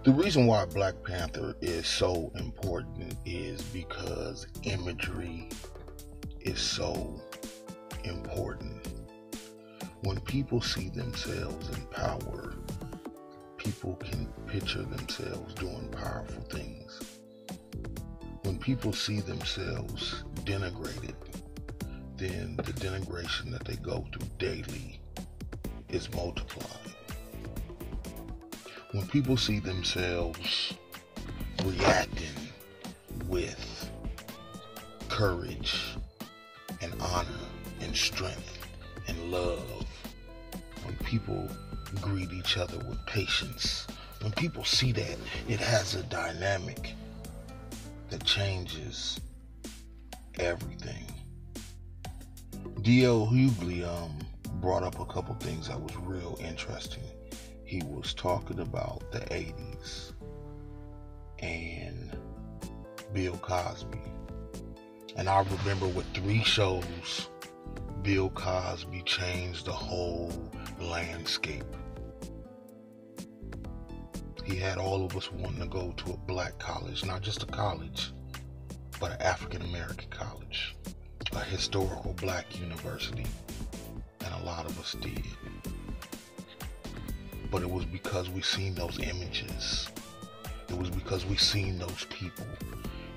The reason why Black Panther is so important is because imagery is so important. When people see themselves in power, people can picture themselves doing powerful things. When people see themselves denigrated, then the denigration that they go through daily is multiplied. When people see themselves reacting with courage and honor and strength and love, when people greet each other with patience, when people see that, it has a dynamic that changes everything. D.L. Hughley brought up a couple things that was real interesting. He was talking about the 80s and Bill Cosby. And I remember with 3 shows, Bill Cosby changed the whole landscape. He had all of us wanting to go to a black college, not just a college, but an African American college, a historical black university, and a lot of us did. But it was because we seen those images. It was because we seen those people.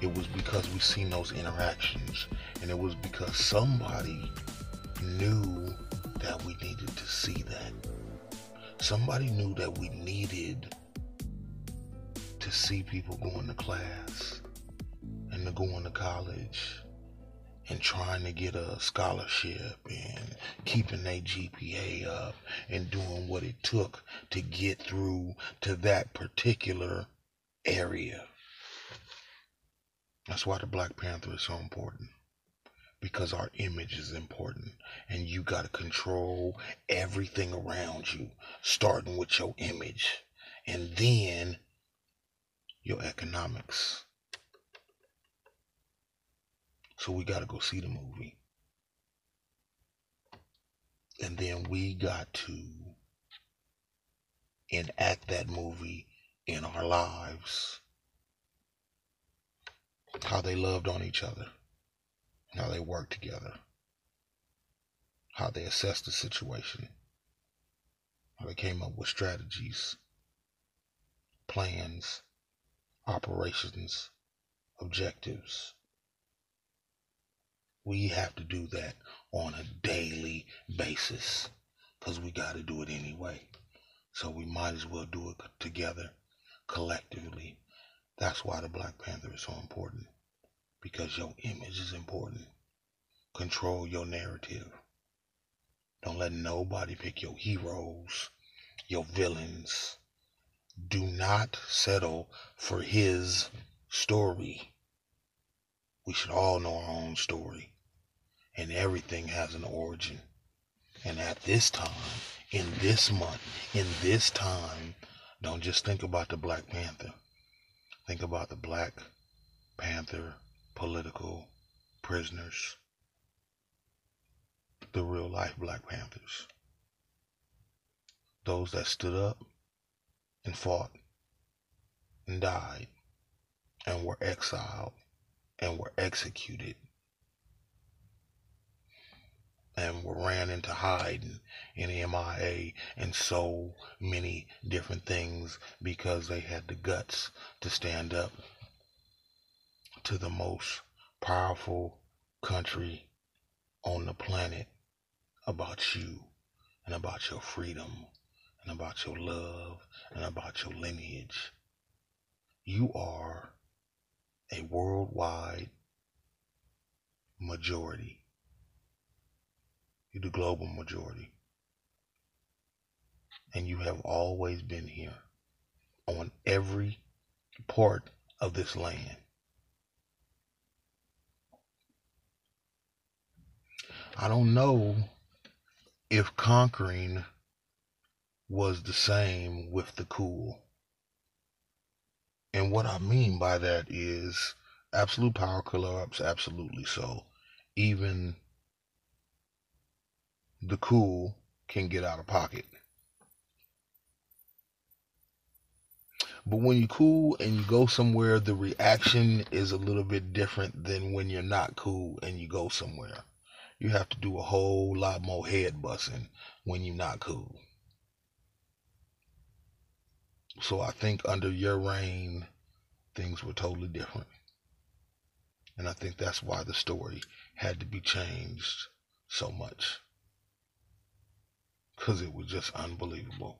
It was because we seen those interactions. And it was because somebody knew that we needed to see that. Somebody knew that we needed to see people going to class and to going to college and trying to get a scholarship and keeping their GPA up and doing what it took to get through to that particular area. That's why the Black Panther is so important, because our image is important, and you got to control everything around you, starting with your image and then your economics. So we got to go see the movie, and then we got to enact that movie in our lives. How they loved on each other, how they worked together, how they assessed the situation, how they came up with strategies, plans, operations, objectives. We have to do that on a daily basis because we got to do it anyway. So we might as well do it together, collectively. That's why the Black Panther is so important, because your image is important. Control your narrative. Don't let nobody pick your heroes, your villains. Do not settle for his story. We should all know our own story, and everything has an origin. And at this time, in this month, in this time, don't just think about the Black Panther. Think about the Black Panther political prisoners, the real life Black Panthers, those that stood up and fought and died and were exiled and were executed and were ran into hiding in MIA and so many different things because they had the guts to stand up to the most powerful country on the planet about you and about your freedom and about your love and about your lineage. You are a worldwide majority. You're the global majority. And you have always been here on every part of this land. I don't know if conquering was the same with the cool. And what I mean by that is absolute power corrupts, absolutely so. Even the cool can get out of pocket. But when you're cool and you go somewhere, the reaction is a little bit different than when you're not cool and you go somewhere. You have to do a whole lot more head busting when you're not cool. So I think under your reign, things were totally different. And I think that's why the story had to be changed so much. Because it was just unbelievable.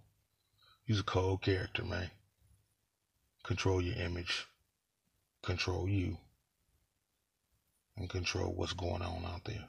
He's a cold character, man. Control your image, control you, and control what's going on out there.